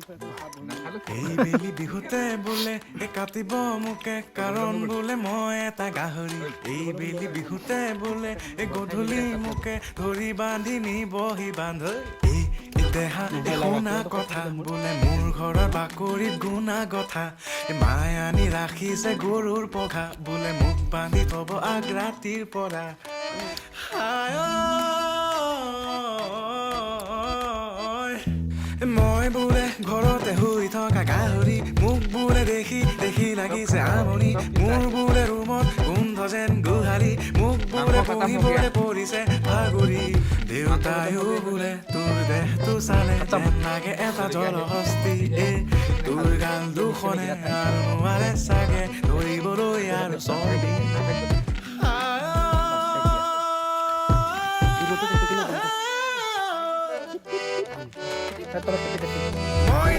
এই বেলি বিহুতে বোলে কাটিব মোকে কাৰণ বোলে মই এটা গাহৰি এই বেলি বিহুতে বোলে গধূলি মোকে ধৰি বান্ধি নিবহি বান্ধ এই দেহা শুনা কথা বোলে মোৰ ঘৰৰ বাকৰিত গুণা কথা মায়ে আনি ৰাখিছে গৰুৰ পঘা বোলে মোক বান্ধি থব আগ ৰাতিৰ পৰা মই বোলে ঘৰতে শুই থকা গাহৰি মোক বোলে দেখি দেখি লাগিছে আমনি মোৰ বোলে ৰুমত গোন্ধ যেন গোহালি মোক বোলে পঢ়িবলৈ পৰিছে ভাগৰি দেউতায়ো বোলে তোৰ দেহটো চালে যেন লাগে এটা জলহস্তি তোৰ গাল দুখনে আৰু নোৱাৰে চাগে ধৰিবলৈ আৰু চৰ্বি Terus